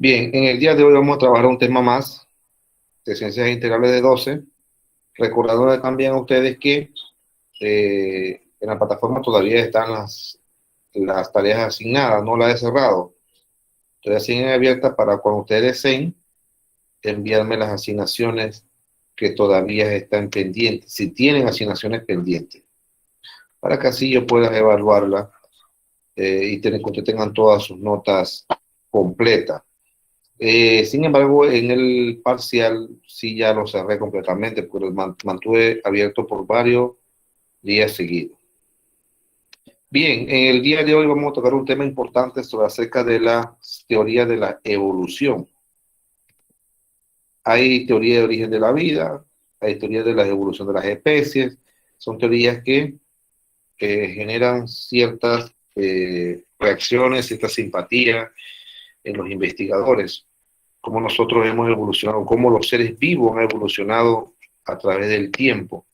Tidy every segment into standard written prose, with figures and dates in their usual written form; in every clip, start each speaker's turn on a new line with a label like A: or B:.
A: Bien, en el día de hoy vamos a trabajar un tema más de ciencias integrales de 12, recordando también a ustedes que en la plataforma todavía están las tareas asignadas, no las he cerrado. Todavía siguen abiertas para cuando ustedes deseen enviarme las asignaciones que todavía están pendientes, si tienen asignaciones pendientes, para que así yo pueda evaluarla y que ustedes tengan todas sus notas completas. Sin embargo, en el parcial sí ya lo cerré completamente, porque lo mantuve abierto por varios días seguidos. Bien, en el día de hoy vamos a tocar un tema importante sobre acerca de la teoría de la evolución. Hay teoría de origen de la vida, hay teoría de la evolución de las especies, son teorías que generan ciertas reacciones, cierta simpatía en los investigadores, cómo nosotros hemos evolucionado, cómo los seres vivos han evolucionado a través del tiempo,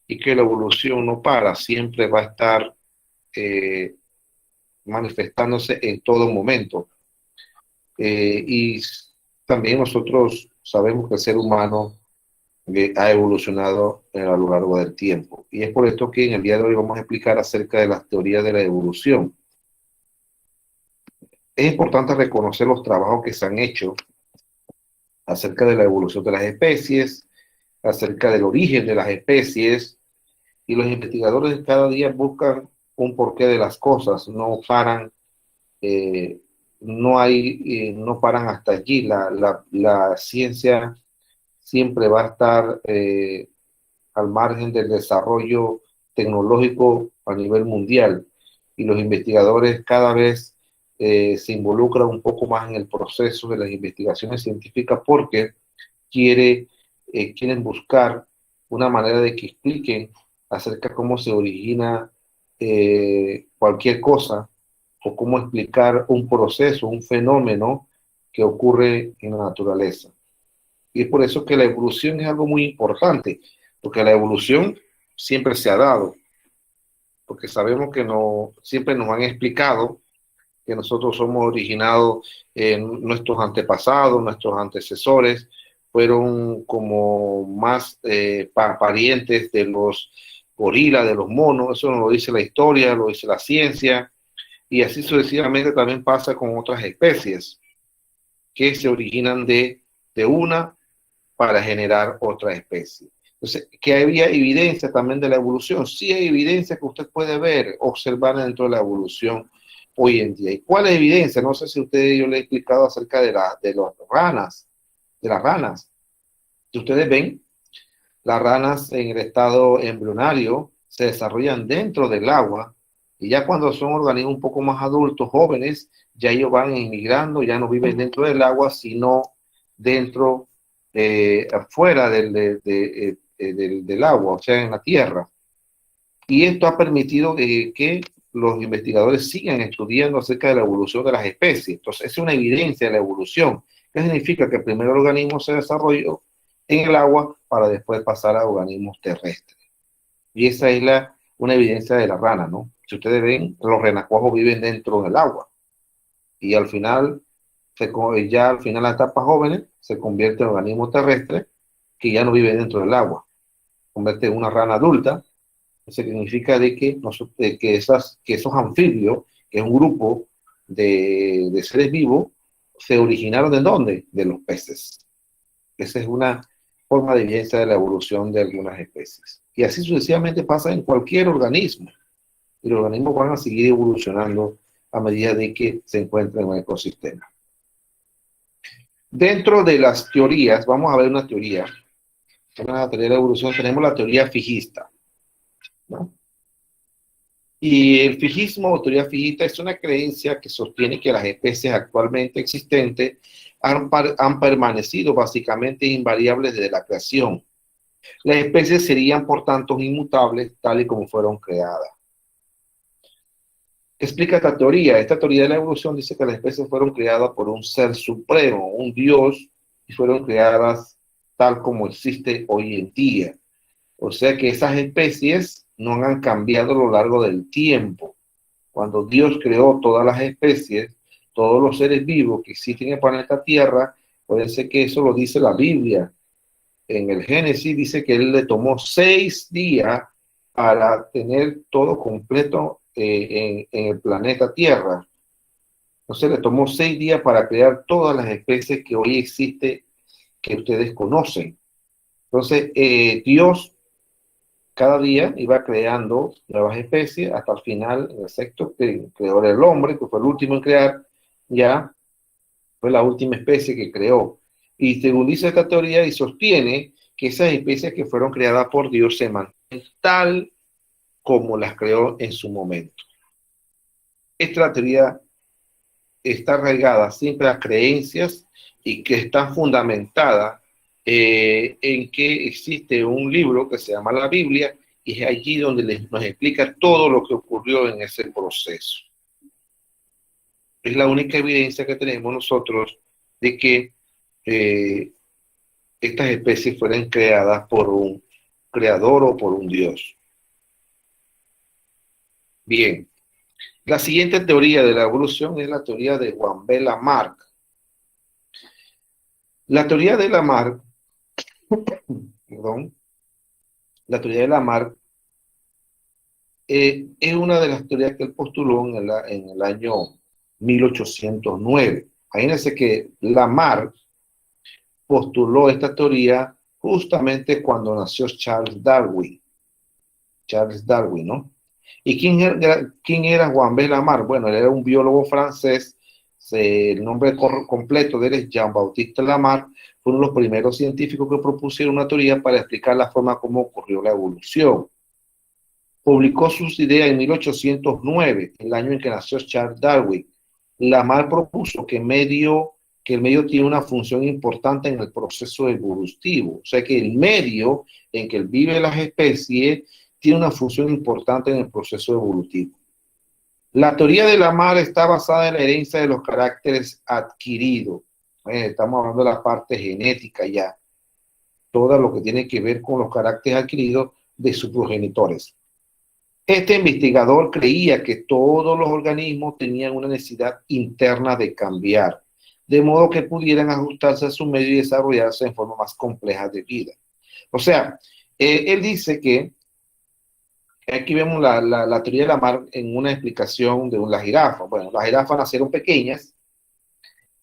A: y que la evolución no para, siempre va a estar manifestándose en todo momento. Y también nosotros sabemos que el ser humano ha evolucionado a lo largo del tiempo. Y es por esto que en el día de hoy vamos a explicar acerca de las teorías de la evolución. Es importante reconocer los trabajos que se han hecho acerca de la evolución de las especies, acerca del origen de las especies, y los investigadores cada día buscan un porqué de las cosas, no paran, no paran hasta allí. La ciencia siempre va a estar al margen del desarrollo tecnológico a nivel mundial, y los investigadores cada vez se involucran un poco más en el proceso de las investigaciones científicas, porque quieren buscar una manera de que expliquen acerca de cómo se origina cualquier cosa, o cómo explicar un proceso, un fenómeno que ocurre en la naturaleza. Y es por eso que la evolución es algo muy importante, porque la evolución siempre se ha dado, porque sabemos que siempre nos han explicado que nosotros somos originados en nuestros antepasados, nuestros antecesores fueron como más parientes de los gorilas, de los monos. Eso no lo dice la historia, lo dice la ciencia, y así sucesivamente también pasa con otras especies que se originan de una para generar otra especie. Entonces, que había evidencia también de la evolución. Sí hay evidencia que usted puede ver, observar dentro de la evolución hoy en día. ¿Y cuál es evidencia? No sé si yo le he explicado acerca de las ranas, de las ranas. Si ustedes ven, las ranas en el estado embrionario se desarrollan dentro del agua, y ya cuando son organismos un poco más adultos, jóvenes, ya ellos van emigrando, ya no viven dentro del agua, sino dentro, afuera del agua, o sea, en la tierra. Y esto ha permitido que los investigadores sigan estudiando acerca de la evolución de las especies. Entonces, es una evidencia de la evolución. ¿Qué significa? Que primero el organismo se desarrolló en el agua para después pasar a organismos terrestres. Y esa es una evidencia de la rana, ¿no? Si ustedes ven, los renacuajos viven dentro del agua, y al final, ya al final, las etapas jóvenes, se convierte en organismos terrestres que ya no viven dentro del agua. Convierte en una rana adulta. Eso significa que esos anfibios, que es un grupo de seres vivos, se originaron ¿de dónde? De los peces. Esa es una forma de evidencia de la evolución de algunas especies. Y así sucesivamente pasa en cualquier organismo. Y los organismos van a seguir evolucionando a medida de que se encuentran en un ecosistema. Dentro de las teorías, vamos a ver una teoría. En la teoría de la evolución tenemos la teoría fijista, ¿no? Y el fijismo o teoría fijista es una creencia que sostiene que las especies actualmente existentes han permanecido básicamente invariables desde la creación. Las especies serían, por tanto, inmutables tal y como fueron creadas. ¿Qué explica esta teoría? Esta teoría de la evolución dice que las especies fueron creadas por un ser supremo, un Dios, y fueron creadas tal como existe hoy en día. O sea que esas especies no han cambiado a lo largo del tiempo. Cuando Dios creó todas las especies, todos los seres vivos que existen en el planeta Tierra, puede ser que eso lo dice la Biblia. En el Génesis dice que él le tomó 6 días para tener todo completo en el planeta Tierra. Entonces le tomó 6 días para crear todas las especies que hoy existen, que ustedes conocen. Entonces, Dios cada día iba creando nuevas especies hasta el final, en el sexto, que creó el hombre, que fue el último en crear, ya fue la última especie que creó. Y según dice esta teoría, y sostiene que esas especies que fueron creadas por Dios se mantienen tal como las creó en su momento. Esta teoría está arraigada siempre a creencias y que está fundamentada en que existe un libro que se llama la Biblia, y es allí donde nos explica todo lo que ocurrió en ese proceso. Es la única evidencia que tenemos nosotros de que estas especies fueron creadas por un creador o por un Dios. Bien, la siguiente teoría de la evolución es la teoría de Juan B. Lamarck. La teoría de Lamarck, perdón, la teoría de Lamarck es una de las teorías que él postuló en el año 1809. Imagínense que Lamarck postuló esta teoría justamente cuando nació Charles Darwin. Charles Darwin, ¿no? ¿Y quién era Juan B. Lamarck? Bueno, él era un biólogo francés. El nombre completo de él es Jean-Baptiste Lamarck. Fue uno de los primeros científicos que propusieron una teoría para explicar la forma como ocurrió la evolución. Publicó sus ideas en 1809, el año en que nació Charles Darwin. Lamarck propuso que el medio tiene una función importante en el proceso evolutivo. O sea que el medio en que viven las especies tiene una función importante en el proceso evolutivo. La teoría de Lamarck está basada en la herencia de los caracteres adquiridos. Estamos hablando de la parte genética ya. Todo lo que tiene que ver con los caracteres adquiridos de sus progenitores. Este investigador creía que todos los organismos tenían una necesidad interna de cambiar, de modo que pudieran ajustarse a su medio y desarrollarse en forma más compleja de vida. O sea, él dice que, aquí vemos la teoría de Lamarck en una explicación de las jirafas. Bueno, las jirafas nacieron pequeñas,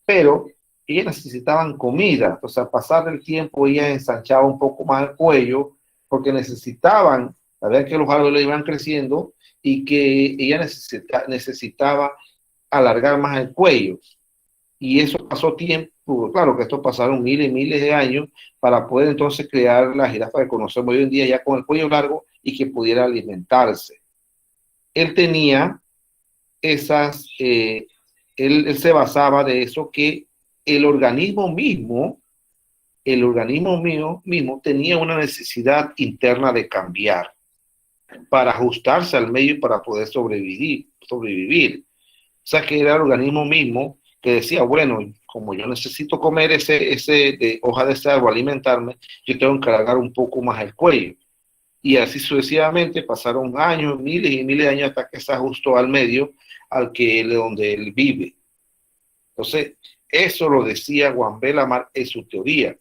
A: pero ellas necesitaban comida. O sea, pasar el tiempo ellas ensanchaban un poco más el cuello porque necesitaban, sabían que los árboles iban creciendo y que ella necesitaba alargar más el cuello. Y eso pasó tiempo, claro que esto pasaron miles y miles de años para poder entonces crear la jirafa que conocemos hoy en día ya con el cuello largo y que pudiera alimentarse. Él tenía esas, él se basaba de eso, que el organismo mismo tenía una necesidad interna de cambiar para ajustarse al medio y para poder sobrevivir. O sea que era el organismo mismo que decía, bueno, como yo necesito comer ese de hoja de ese árbol, alimentarme, yo tengo que cargar un poco más el cuello. Y así sucesivamente pasaron años, miles y miles de años hasta que se ajustó al medio donde él vive. Entonces, eso lo decía Juan B. Lamarck en su teoría.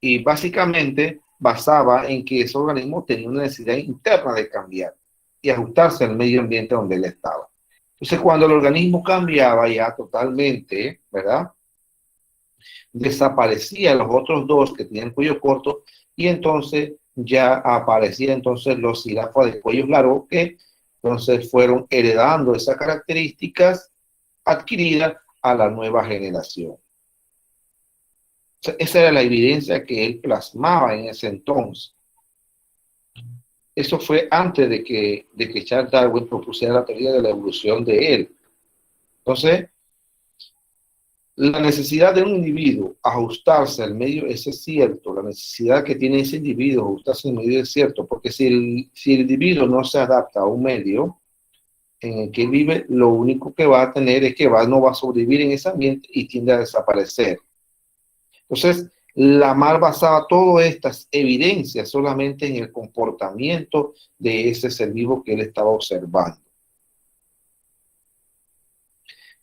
A: Y básicamente basaba en que ese organismo tenía una necesidad interna de cambiar y ajustarse al medio ambiente donde él estaba. Entonces, cuando el organismo cambiaba ya totalmente, ¿verdad? Desaparecían los otros dos que tenían cuello corto y entonces ya aparecían entonces los jirafas de cuello largo que entonces fueron heredando esas características adquiridas a la nueva generación. O sea, esa era la evidencia que él plasmaba en ese entonces. Eso fue antes de que Charles Darwin propusiera la teoría de la evolución de él. Entonces, la necesidad de un individuo ajustarse al medio, ese es cierto. La necesidad que tiene ese individuo ajustarse al medio es cierto, porque si el individuo no se adapta a un medio en el que vive, lo único que va a tener es que no va a sobrevivir en ese ambiente y tiende a desaparecer. Entonces, Lamarck basaba todas estas evidencias solamente en el comportamiento de ese ser vivo que él estaba observando.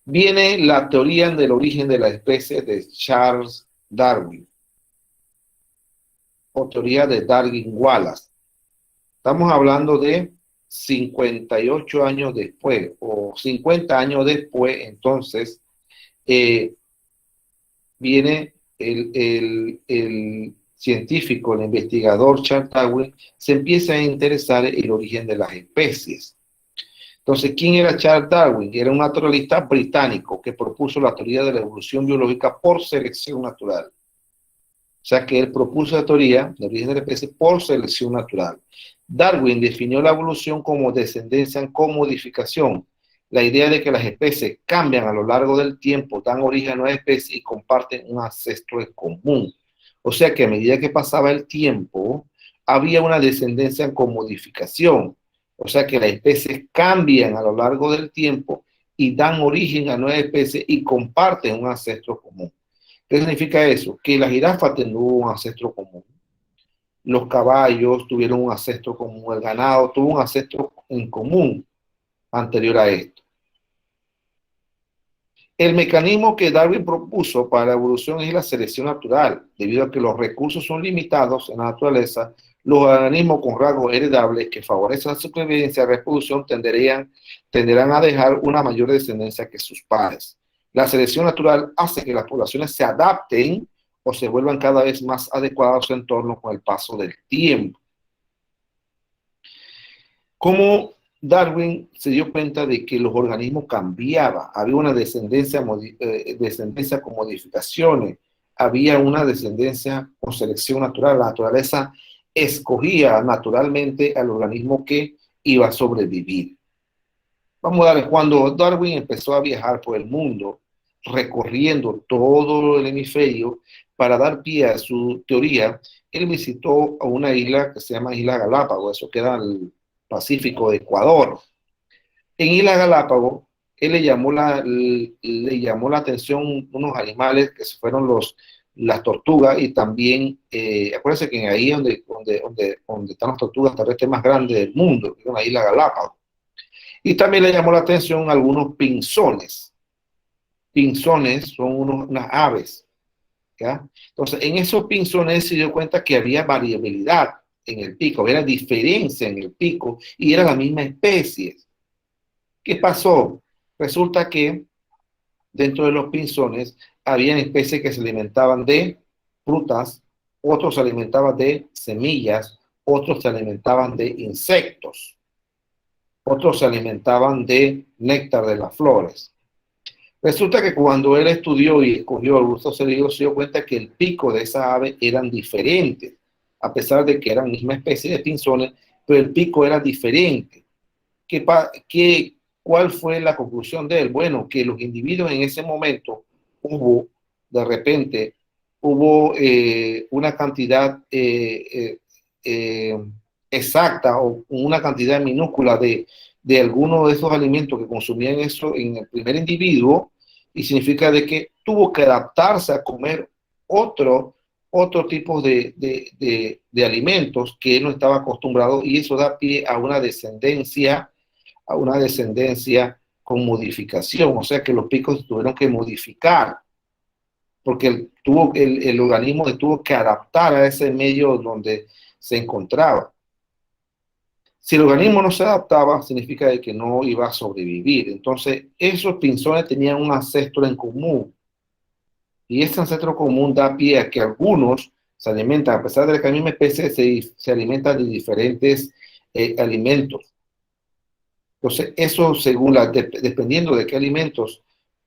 A: Viene la teoría del origen de la especie de Charles Darwin, o teoría de Darwin-Wallace. Estamos hablando de 58 años después, o 50 años después, entonces, eh, viene el científico, el investigador Charles Darwin, se empieza a interesar en el origen de las especies. Entonces, ¿quién era Charles Darwin? Era un naturalista británico que propuso la teoría de la evolución biológica por selección natural. O sea que él propuso la teoría de origen de la especie por selección natural. Darwin definió la evolución como descendencia con modificación. La idea de que las especies cambian a lo largo del tiempo, dan origen a nuevas especies y comparten un ancestro en común. O sea que a medida que pasaba el tiempo, había una descendencia con modificación. O sea que las especies cambian a lo largo del tiempo y dan origen a nuevas especies y comparten un ancestro común. ¿Qué significa eso? Que la jirafa tuvo un ancestro común, los caballos tuvieron un ancestro común, el ganado tuvo un ancestro en común anterior a esto. El mecanismo que Darwin propuso para la evolución es la selección natural. Debido a que los recursos son limitados en la naturaleza, los organismos con rasgos heredables que favorecen la supervivencia y reproducción tenderán a dejar una mayor descendencia que sus pares. La selección natural hace que las poblaciones se adapten o se vuelvan cada vez más adecuadas a su entorno con el paso del tiempo. ¿Cómo Darwin se dio cuenta de que los organismos cambiaban? Había una descendencia con modificaciones, había una descendencia con selección natural. La naturaleza escogía naturalmente al organismo que iba a sobrevivir. Vamos a ver, cuando Darwin empezó a viajar por el mundo, recorriendo todo el hemisferio para dar pie a su teoría, él visitó a una isla que se llama Isla Galápagos, eso queda al Pacífico de Ecuador. En Isla Galápagos, él le llamó la atención unos animales que fueron las tortugas y también, acuérdense que ahí es donde están las tortugas terrestres más grandes del mundo, que es la Isla Galápagos. Y también le llamó la atención algunos pinzones. Pinzones son unas aves, ¿ya? Entonces, en esos pinzones se dio cuenta que había variabilidad en el pico, había diferencia en el pico y era la misma especie. ¿Qué pasó? Resulta que dentro de los pinzones había especies que se alimentaban de frutas, otros se alimentaban de semillas, otros se alimentaban de insectos, otros se alimentaban de néctar de las flores. Resulta que cuando él estudió y escogió el gusto celido, se dio cuenta que el pico de esa ave eran diferentes, a pesar de que eran la misma especie de pinzones, pero el pico era diferente. ¿Cuál fue la conclusión de él? Bueno, que los individuos en ese momento de repente, una cantidad exacta o una cantidad minúscula de algunos de esos alimentos que consumían eso en el primer individuo, y significa de que tuvo que adaptarse a comer otro tipo de alimentos que él no estaba acostumbrado, y eso da pie a una descendencia con modificación, o sea que los picos tuvieron que modificar, porque el organismo tuvo que adaptar a ese medio donde se encontraba. Si el organismo no se adaptaba, significa que no iba a sobrevivir. Entonces, esos pinzones tenían un ancestro en común. Y ese ancestro común da pie a que algunos se alimentan, a pesar de que la misma especie se alimentan de diferentes alimentos. Entonces, eso dependiendo de qué alimentos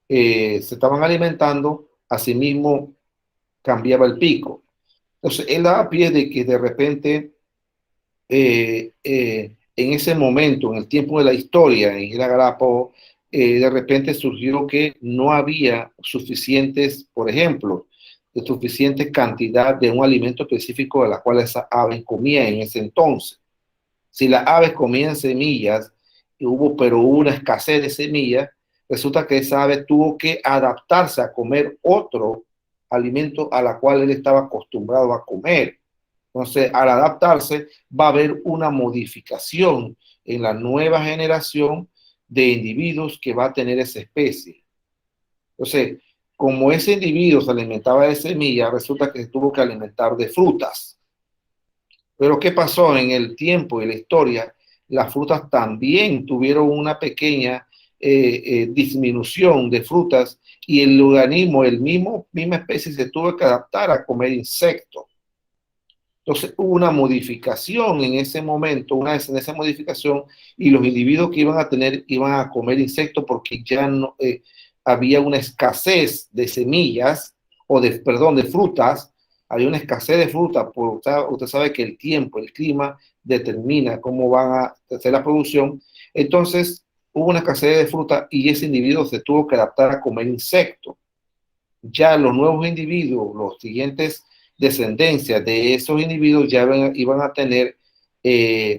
A: se estaban alimentando, asimismo cambiaba el pico. Entonces, él da pie de que de repente en ese momento, en el tiempo de la historia, en Isla Galápagos, de repente surgió que no había suficientes, por ejemplo, de suficiente cantidad de un alimento específico de la cual esas aves comían en ese entonces. Si las aves comían semillas, pero hubo una escasez de semillas, resulta que esa ave tuvo que adaptarse a comer otro alimento a la cual él estaba acostumbrado a comer. Entonces, al adaptarse, va a haber una modificación en la nueva generación de individuos que va a tener esa especie. Entonces, como ese individuo se alimentaba de semillas, resulta que se tuvo que alimentar de frutas. Pero ¿qué pasó en el tiempo y la historia? Las frutas también tuvieron una pequeña disminución de frutas y el organismo, misma especie, se tuvo que adaptar a comer insectos. Entonces hubo una modificación en ese momento, una vez en esa modificación, y los individuos que iban a tener iban a comer insectos porque ya no, había una escasez de semillas, o de, perdón, de frutas, había una escasez de frutas, usted sabe que el tiempo, el clima determina cómo van a hacer la producción, entonces hubo una escasez de fruta y ese individuo se tuvo que adaptar a comer insectos. Ya los nuevos individuos, los siguientes descendencias de esos individuos ya iban a tener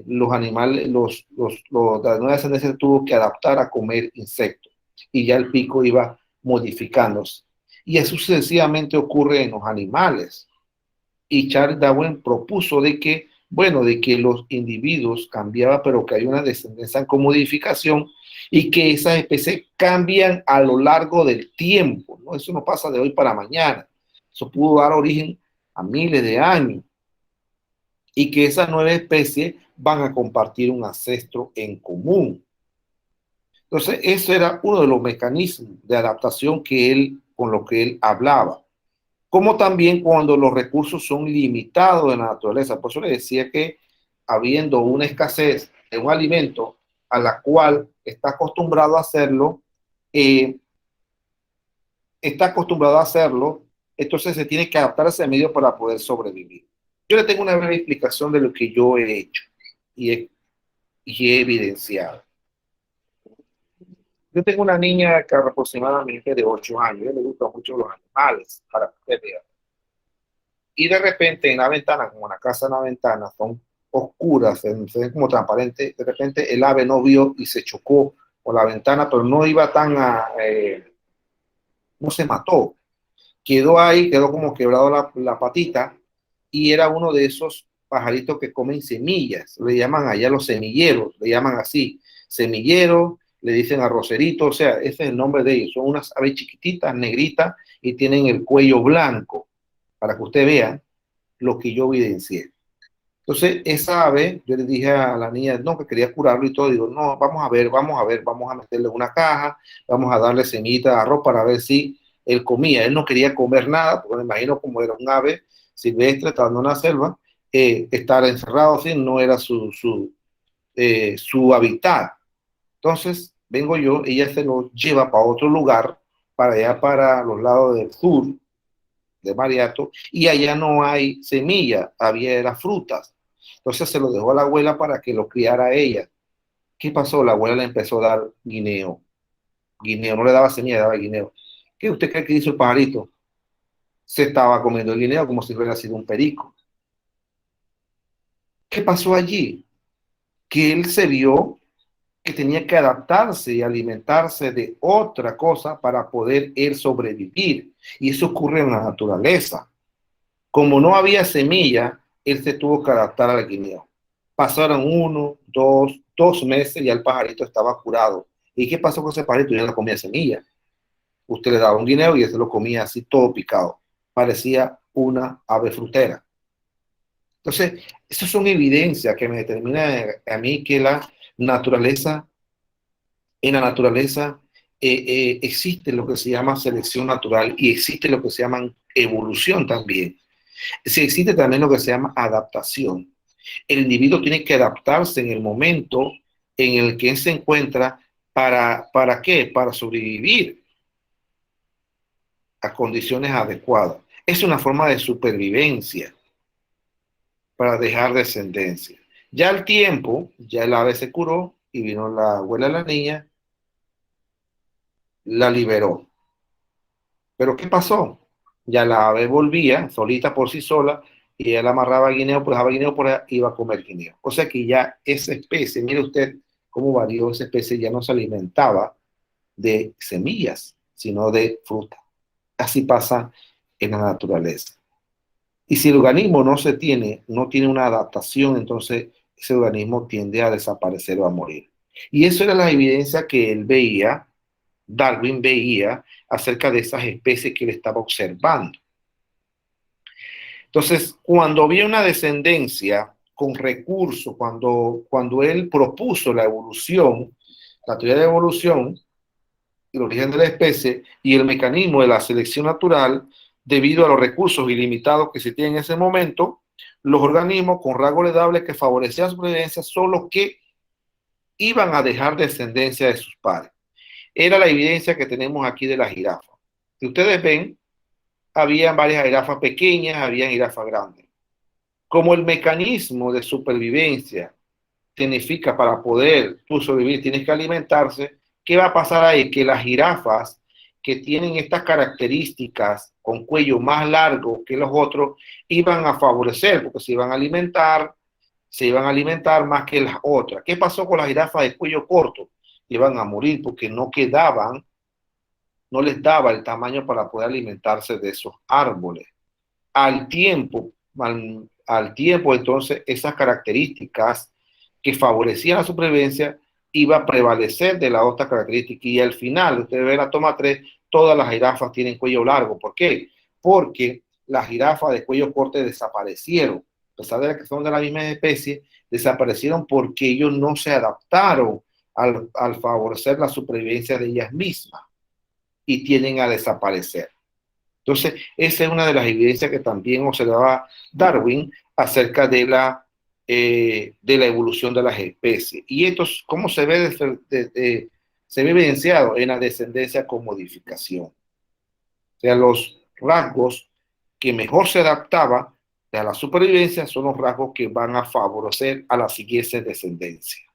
A: los animales, la nueva descendencia tuvo que adaptar a comer insectos y ya el pico iba modificándose. Y eso sucesivamente ocurre en los animales. Y Charles Darwin propuso de que, bueno, de que los individuos cambiaban, pero que hay una descendencia con modificación y que esas especies cambian a lo largo del tiempo, ¿no? Eso no pasa de hoy para mañana. Eso pudo dar origen a miles de años y que esas nuevas especies van a compartir un ancestro en común. Entonces, eso era uno de los mecanismos de adaptación con lo que él hablaba. Como también cuando los recursos son limitados en la naturaleza. Por eso le decía que habiendo una escasez de un alimento a la cual eh, está acostumbrado a hacerlo, entonces se tiene que adaptar a ese medio para poder sobrevivir. Yo le tengo una breve explicación de lo que yo he hecho y he evidenciado. Yo tengo una niña que aproximadamente de 8 años, le gustan mucho los animales, para que usted vea. Y de repente en la ventana, como en la casa en la ventana, son oscuras, se ven como transparentes, de repente el ave no vio y se chocó por la ventana, pero no iba no se mató, quedó ahí, quedó como quebrado la patita, y era uno de esos pajaritos que comen semillas, le llaman allá los semilleros, le llaman así, semilleros, le dicen arrocerito, o sea, ese es el nombre de ellos, son unas aves chiquititas, negritas, y tienen el cuello blanco, para que usted vea lo que yo evidencié. Entonces, esa ave, yo le dije a la niña, no, que quería curarlo y todo, digo, no, vamos a meterle una caja, vamos a darle semillita de arroz para ver si él comía. Él no quería comer nada, porque me imagino como era un ave silvestre, estando en una selva, estar encerrado así no era su hábitat. Entonces, vengo yo, ella se lo lleva para otro lugar, para allá, para los lados del sur de Mariato, y allá no hay semilla, había las frutas. Entonces se lo dejó a la abuela para que lo criara ella. ¿Qué pasó? La abuela le empezó a dar guineo. Guineo, no le daba semilla, le daba guineo. ¿Qué usted cree que hizo el pajarito? Se estaba comiendo el guineo como si hubiera sido un perico. ¿Qué pasó allí? Que él se vio que tenía que adaptarse y alimentarse de otra cosa para poder él sobrevivir. Y eso ocurre en la naturaleza. Como no había semilla, él se tuvo que adaptar al guineo. Pasaron 2 meses y el pajarito estaba curado. ¿Y qué pasó con ese pajarito? Ya no comía semilla. Usted le daba un guineo y él se lo comía así todo picado. Parecía una ave frutera. Entonces, eso son evidencias que me determinan a mí que en la naturaleza existe lo que se llama selección natural y existe lo que se llama evolución también. Sí, existe también lo que se llama adaptación. El individuo tiene que adaptarse en el momento en el que se encuentra. ¿Para qué? Para sobrevivir a condiciones adecuadas. Es una forma de supervivencia para dejar descendencia. Ya al tiempo, ya el ave se curó y vino la abuela de la niña, la liberó. Pero ¿qué pasó? Ya la ave volvía solita por sí sola y ella la amarraba a guineo, pues dejaba guineo por ahí, iba a comer guineo. O sea que ya esa especie, mire usted cómo varió esa especie, ya no se alimentaba de semillas, sino de fruta. Así pasa en la naturaleza. Y si el organismo no tiene una adaptación, entonces ese organismo tiende a desaparecer o a morir. Y eso era la evidencia que él veía Darwin veía acerca de esas especies que él estaba observando. Entonces, cuando había una descendencia con recursos, cuando él propuso la evolución, la teoría de la evolución, el origen de la especie y el mecanismo de la selección natural, debido a los recursos ilimitados que se tienen en ese momento, los organismos con rasgos heredables que favorecían su supervivencia son los que iban a dejar descendencia de sus padres. Era la evidencia que tenemos aquí de la jirafa. Si ustedes ven, había varias jirafas pequeñas, había jirafas grandes. Como el mecanismo de supervivencia significa para poder tú sobrevivir tienes que alimentarse, ¿qué va a pasar ahí? Que las jirafas que tienen estas características con cuello más largo que los otros iban a favorecer porque se iban a alimentar más que las otras. ¿Qué pasó con las jirafas de cuello corto? Iban a morir porque no quedaban, no les daba el tamaño para poder alimentarse de esos árboles. Al tiempo, entonces, esas características que favorecían la supervivencia iba a prevalecer de la otra característica. Y al final, ustedes ven la toma 3, todas las jirafas tienen cuello largo. ¿Por qué? Porque las jirafas de cuello corto desaparecieron. A pesar de que son de la misma especie, desaparecieron porque ellos no se adaptaron al favorecer la supervivencia de ellas mismas y tienden a desaparecer. Entonces, esa es una de las evidencias que también observaba Darwin acerca de la evolución de las especies. Y esto, ¿cómo se ve? Se ve evidenciado en la descendencia con modificación. O sea, los rasgos que mejor se adaptaban a la supervivencia son los rasgos que van a favorecer a la siguiente descendencia.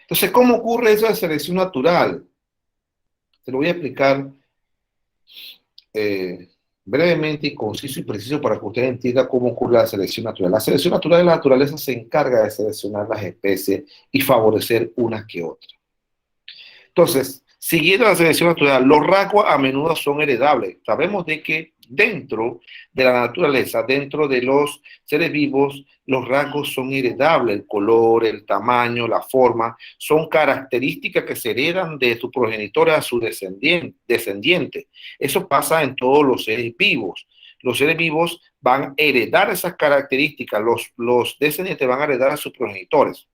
A: Entonces, ¿cómo ocurre eso de selección natural? Te lo voy a explicar brevemente y conciso y preciso para que usted entienda cómo ocurre la selección natural. La selección natural de la naturaleza se encarga de seleccionar las especies y favorecer unas que otras. Entonces, siguiendo la selección natural, los rasgos a menudo son heredables. Sabemos de que dentro de la naturaleza, dentro de los seres vivos, los rasgos son heredables. El color, el tamaño, la forma, son características que se heredan de sus progenitores a su descendiente. Eso pasa en todos los seres vivos. Los seres vivos van a heredar esas características, los descendientes van a heredar a sus progenitores.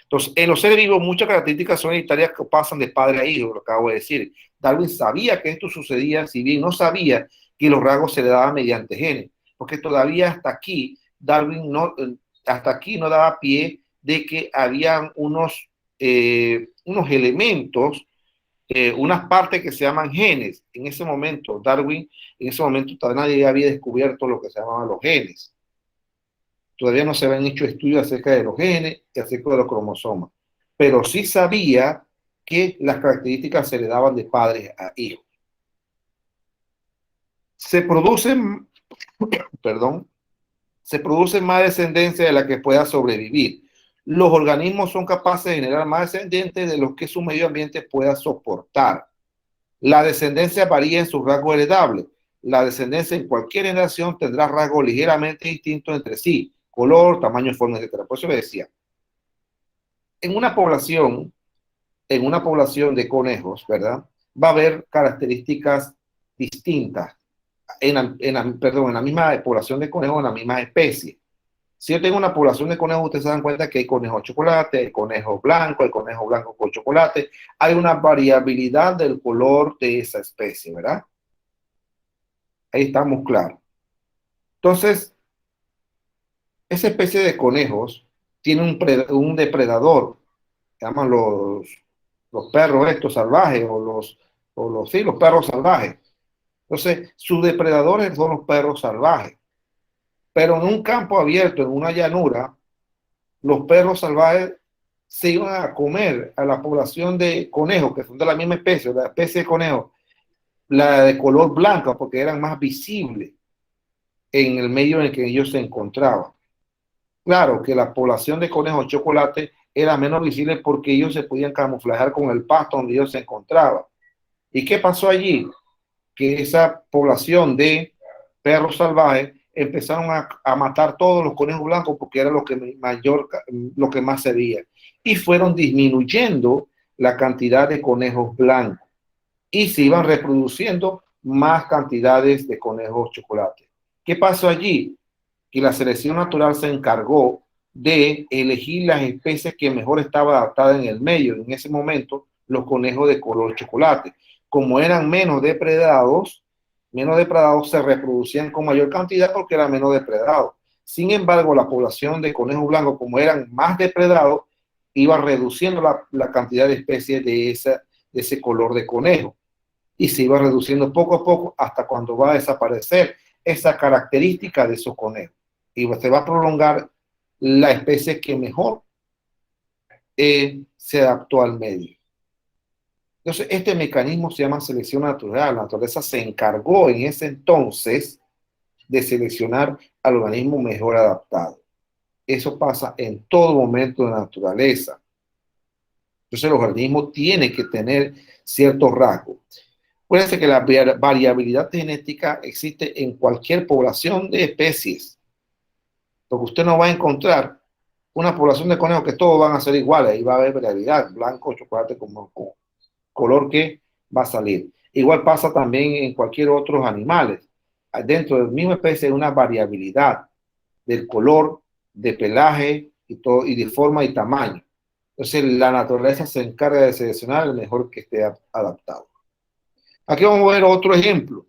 A: Entonces, en los seres vivos, muchas características son hereditarias que pasan de padre a hijo, lo que acabo de decir. Darwin sabía que esto sucedía, si bien no sabía que los rasgos se le daban mediante genes, porque todavía hasta aquí, Darwin hasta aquí no daba pie de que habían unos elementos, unas partes que se llaman genes. En ese momento, Darwin, todavía nadie había descubierto lo que se llamaban los genes. Todavía no se habían hecho estudios acerca de los genes y acerca de los cromosomas, pero sí sabía que las características se le daban de padres a hijos. Se producen más descendencia de la que pueda sobrevivir. Los organismos son capaces de generar más descendientes de los que su medio ambiente pueda soportar. La descendencia varía en sus rasgos heredables. La descendencia en cualquier generación tendrá rasgos ligeramente distintos entre sí: color, tamaño, forma, etc. Por eso le decía, en una población de conejos, ¿verdad? Va a haber características distintas en la misma población de conejos, en la misma especie. Si yo tengo una población de conejos, ustedes se dan cuenta que hay conejos de chocolate, hay conejos blancos, hay conejos blancos con chocolate. Hay una variabilidad del color de esa especie, ¿verdad? Ahí estamos claros. Entonces, esa especie de conejos tiene un depredador, que llaman los perros estos salvajes, los perros salvajes. Entonces, sus depredadores son los perros salvajes. Pero en un campo abierto, en una llanura, los perros salvajes se iban a comer a la población de conejos, que son de la misma especie, la especie de conejo, la de color blanco, porque eran más visibles en el medio en el que ellos se encontraban. Claro que la población de conejos chocolate era menos visible porque ellos se podían camuflajear con el pasto donde ellos se encontraban. ¿Y qué pasó allí? Que esa población de perros salvajes empezaron a matar todos los conejos blancos porque era lo que más se veía. Y fueron disminuyendo la cantidad de conejos blancos y se iban reproduciendo más cantidades de conejos chocolate. ¿Qué pasó allí? Que la selección natural se encargó de elegir las especies que mejor estaban adaptadas en el medio. En ese momento, los conejos de color chocolate. Como eran menos depredados se reproducían con mayor cantidad porque eran menos depredados. Sin embargo, la población de conejos blancos, como eran más depredados, iba reduciendo la cantidad de especies de ese color de conejo. Y se iba reduciendo poco a poco hasta cuando va a desaparecer esa característica de esos conejos. Y se va a prolongar la especie que mejor se adaptó al medio. Entonces, este mecanismo se llama selección natural. La naturaleza se encargó en ese entonces de seleccionar al organismo mejor adaptado. Eso pasa en todo momento de la naturaleza. Entonces, el organismo tiene que tener ciertos rasgos. Acuérdense que la variabilidad genética existe en cualquier población de especies. Porque usted no va a encontrar una población de conejos que todos van a ser iguales. Ahí va a haber variabilidad, blanco, chocolate, con color que va a salir. Igual pasa también en cualquier otros animales. Dentro de la misma especie hay una variabilidad del color, de pelaje y, todo, y de forma y tamaño. Entonces la naturaleza se encarga de seleccionar el mejor que esté adaptado. Aquí vamos a ver otro ejemplo.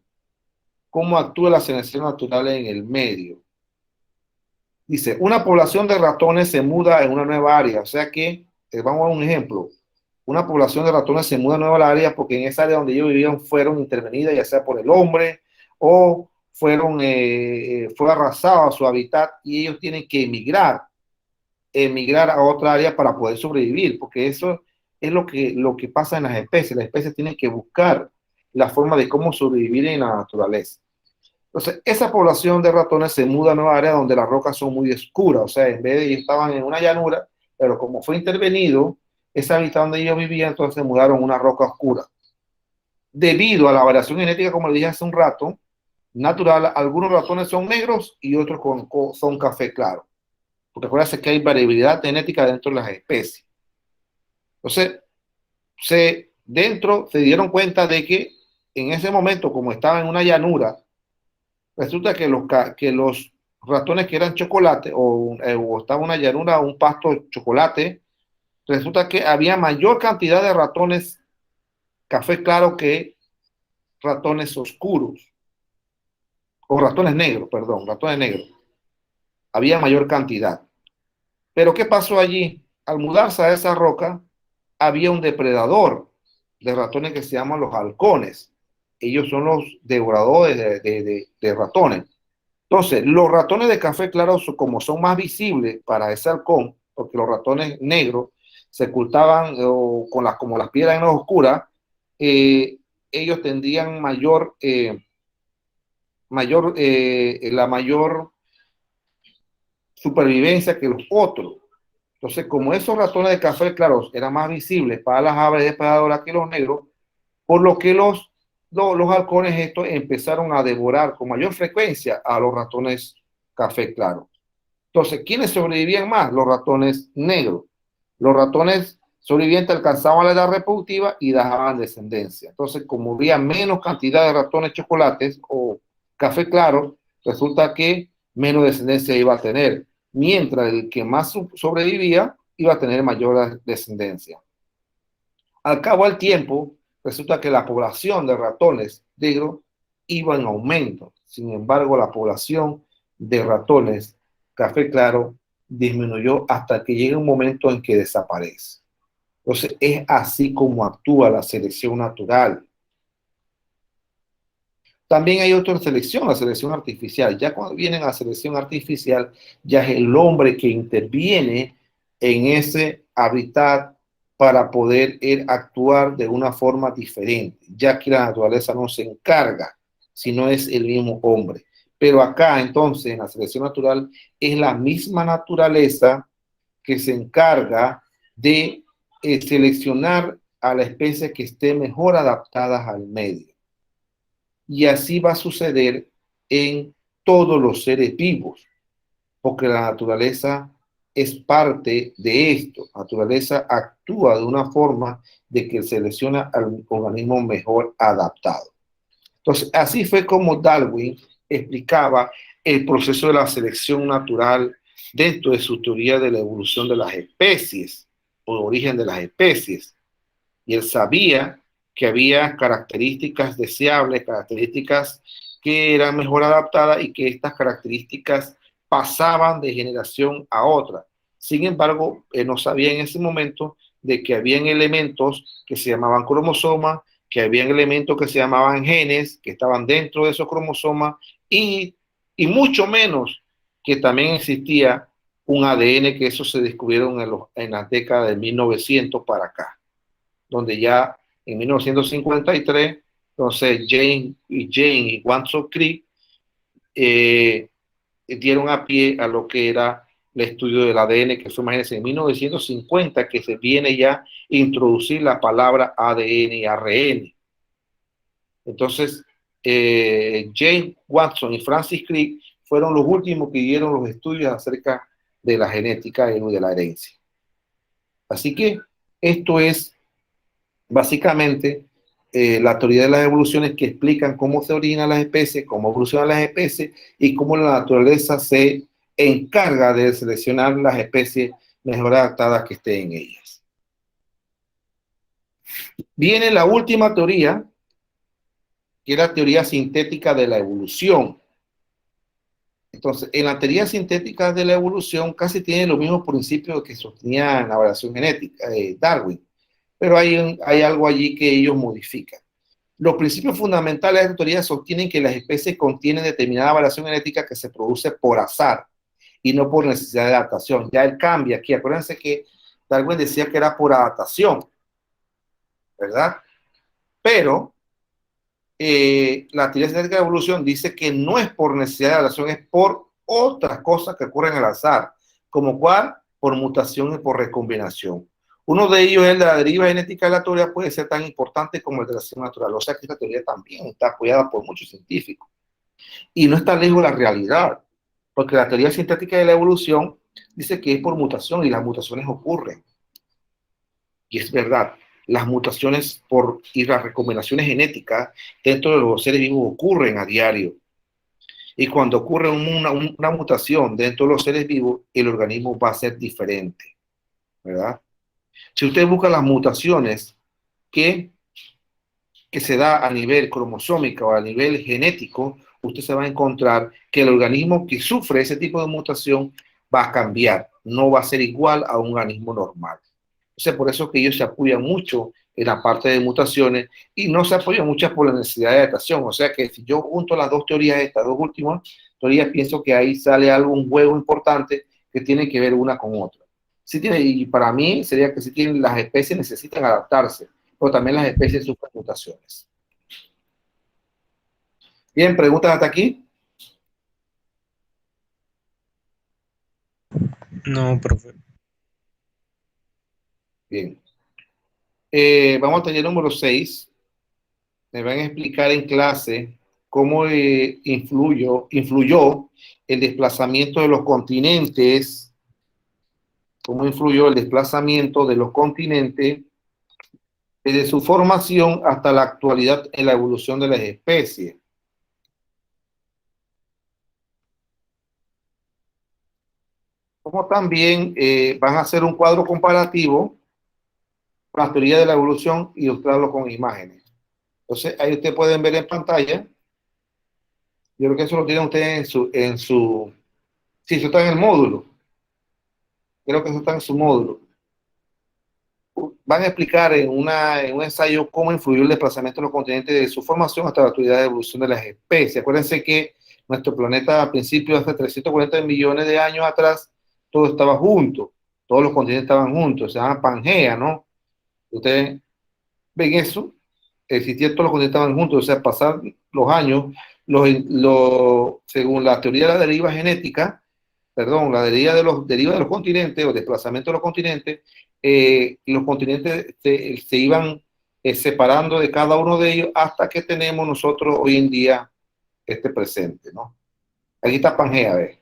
A: Cómo actúa la selección natural en el medio. Dice, una población de ratones se muda en una nueva área. O sea que, vamos a un ejemplo. Una población de ratones se muda a nueva área porque en esa área donde ellos vivían fueron intervenidas, ya sea por el hombre o fue arrasado a su hábitat y ellos tienen que emigrar a otra área para poder sobrevivir, porque eso es lo que pasa en las especies. Las especies tienen que buscar la forma de cómo sobrevivir en la naturaleza. Entonces, esa población de ratones se muda a nueva área donde las rocas son muy oscuras. O sea, en vez de ellos estaban en una llanura, pero como fue intervenido, esa hábitat donde ellos vivían, entonces se mudaron a una roca oscura. Debido a la variación genética, como le dije hace un rato, natural, algunos ratones son negros y otros son café claro. Porque acuérdense que hay variabilidad genética dentro de las especies. Entonces, dentro se dieron cuenta de que en ese momento, como estaba en una llanura, resulta que los ratones que eran chocolate o estaba una llanura, un pasto chocolate, resulta que había mayor cantidad de ratones café claro que ratones oscuros, o ratones negros, perdón, ratones negros. Había mayor cantidad. Pero ¿qué pasó allí? Al mudarse a esa roca, había un depredador de ratones que se llaman los halcones. Ellos son los devoradores de ratones. Entonces, los ratones de café claro, como son más visibles para ese halcón, porque los ratones negros se ocultaban como las piedras en oscuras, ellos tendrían la mayor supervivencia que los otros. Entonces, como esos ratones de café claros eran más visibles para las aves depredadoras que los negros, por lo que los halcones estos empezaron a devorar con mayor frecuencia a los ratones café claro. Entonces, ¿quiénes sobrevivían más? Los ratones negros. Los ratones sobrevivientes alcanzaban la edad reproductiva y dejaban descendencia. Entonces, como había menos cantidad de ratones chocolates o café claro, resulta que menos descendencia iba a tener, mientras el que más sobrevivía iba a tener mayor descendencia. Al cabo del tiempo, resulta que la población de ratones negros iba en aumento. Sin embargo, la población de ratones café claro disminuyó hasta que llega un momento en que desaparece. Entonces, es así como actúa la selección natural. También hay otra selección, la selección artificial. Ya cuando vienen a la selección artificial, ya es el hombre que interviene en ese hábitat para poder actuar de una forma diferente, ya que la naturaleza no se encarga, sino es el mismo hombre. Pero acá, entonces, en la selección natural, es la misma naturaleza que se encarga de seleccionar a la especie que esté mejor adaptada al medio. Y así va a suceder en todos los seres vivos, porque la naturaleza es parte de esto. La naturaleza actúa de una forma de que selecciona al organismo mejor adaptado. Entonces, así fue como Darwin explicaba el proceso de la selección natural dentro de su teoría de la evolución de las especies o de origen de las especies. Y él sabía que había características deseables, características que eran mejor adaptadas y que estas características pasaban de generación a otra. Sin embargo, él no sabía en ese momento de que habían elementos que se llamaban cromosomas, que habían elementos que se llamaban genes, que estaban dentro de esos cromosomas, y mucho menos que también existía un ADN, que eso se descubrieron en las décadas de 1900 para acá, donde ya en 1953, entonces Jane y Watson Crick dieron a pie a lo que era el estudio del ADN, que fue, imagínense, en 1950 que se viene ya a introducir la palabra ADN y ARN. Entonces, James Watson y Francis Crick fueron los últimos que dieron los estudios acerca de la genética y de la herencia. Así que esto es básicamente la teoría de las evoluciones, que explican cómo se originan las especies, cómo evolucionan las especies y cómo la naturaleza se encarga de seleccionar las especies mejor adaptadas que estén en ellas. Viene la última teoría, que es la teoría sintética de la evolución. Entonces, en la teoría sintética de la evolución casi tiene los mismos principios que sostenía la variación genética de Darwin, pero hay algo allí que ellos modifican. Los principios fundamentales de esta teoría sostienen que las especies contienen determinada variación genética que se produce por azar y no por necesidad de adaptación. Ya él cambia aquí. Acuérdense que Darwin decía que era por adaptación, ¿verdad? Pero la teoría genética de la evolución dice que no es por necesidad de adaptación, es por otras cosas que ocurren al azar, como cuál, por mutación y por recombinación. Uno de ellos, el de la deriva genética aleatoria, puede ser tan importante como el de la selección natural. O sea que esta teoría también está apoyada por muchos científicos. Y no está lejos de la realidad, porque la teoría sintética de la evolución dice que es por mutación y las mutaciones ocurren. Y es verdad, las mutaciones y las recombinaciones genéticas dentro de los seres vivos ocurren a diario. Y cuando ocurre una mutación dentro de los seres vivos, el organismo va a ser diferente, ¿verdad? Si usted busca las mutaciones que se da a nivel cromosómico o a nivel genético, usted se va a encontrar que el organismo que sufre ese tipo de mutación va a cambiar, no va a ser igual a un organismo normal. Entonces, por eso que ellos se apoyan mucho en la parte de mutaciones y no se apoyan mucho por la necesidad de adaptación. O sea que si yo junto las dos teorías, estas dos últimas teorías, pienso que ahí sale algo, un juego importante que tiene que ver una con otra. Sí tiene, y para mí sería que sí tienen, las especies necesitan adaptarse, pero también las especies sufren mutaciones. Bien, ¿preguntas hasta aquí?
B: No, profe.
A: Bien. Vamos al taller número 6. Me van a explicar en clase cómo influyó el desplazamiento de los continentes, cómo influyó el desplazamiento de los continentes desde su formación hasta la actualidad en la evolución de las especies. Como también van a hacer un cuadro comparativo con la teoría de la evolución y ilustrarlo con imágenes. Entonces, ahí ustedes pueden ver en pantalla. Yo creo que eso lo tienen ustedes sí, eso está en el módulo. Creo que eso está en su módulo. Van a explicar en un ensayo cómo influyó el desplazamiento de los continentes de su formación hasta la actualidad de evolución de las especies. Acuérdense que nuestro planeta a principios, hace 340 millones de años atrás, todo estaba junto, todos los continentes estaban juntos, se llama Pangea, ¿no? Ustedes ven eso, existían todos los continentes estaban juntos, o sea, pasar los años, según la teoría de la deriva genética, perdón, la deriva de los continentes o desplazamiento de los continentes se iban separando de cada uno de ellos hasta que tenemos nosotros hoy en día este presente, ¿no? Aquí está Pangea, ¿ves?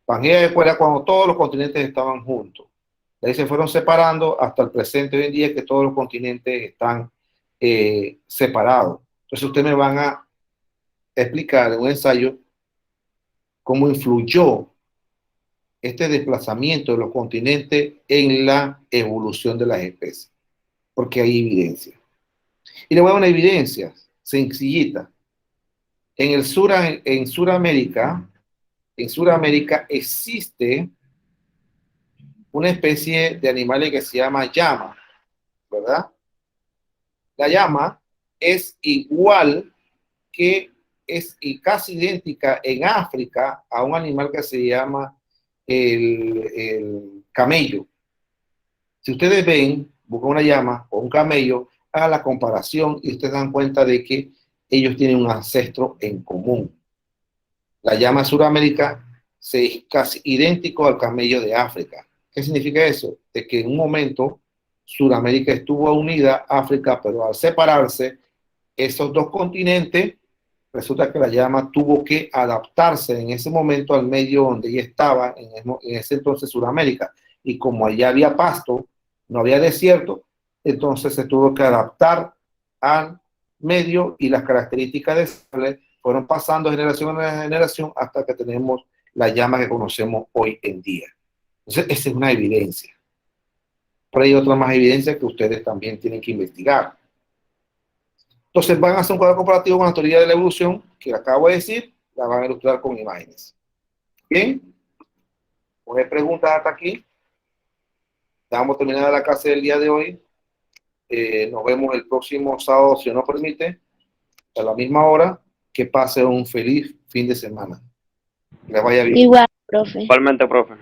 A: Pangea era cuando todos los continentes estaban juntos. De ahí se fueron separando hasta el presente hoy en día que todos los continentes están separados. Entonces ustedes me van a explicar en un ensayo cómo influyó este desplazamiento de los continentes en la evolución de las especies, porque hay evidencia. Y le voy a dar una evidencia sencillita. En Sudamérica existe una especie de animales que se llama llama, ¿verdad? La llama es igual que es casi idéntica en África a un animal que se llama el camello. Si ustedes ven, buscan una llama o un camello, hagan la comparación y ustedes dan cuenta de que ellos tienen un ancestro en común. La llama de Sudamérica es casi idéntico al camello de África. ¿Qué significa eso? De que en un momento Sudamérica estuvo unida a África, pero al separarse, esos dos continentes, resulta que la llama tuvo que adaptarse en ese momento al medio donde ella estaba, en ese entonces Sudamérica. Y como allá había pasto, no había desierto, entonces se tuvo que adaptar al medio y las características de sable fueron pasando de generación en generación hasta que tenemos la llama que conocemos hoy en día. Entonces, esa es una evidencia. Pero hay otra más evidencia que ustedes también tienen que investigar. Entonces, van a hacer un cuadro comparativo con la teoría de la evolución, que acabo de decir, la van a ilustrar con imágenes. Bien, pues preguntas hasta aquí. Vamos a terminar la clase del día de hoy. Nos vemos el próximo sábado, si Dios nos permite, a la misma hora. Que pase un feliz fin de semana. Que les vaya bien.
B: Igual, profe.
C: Igualmente, profe.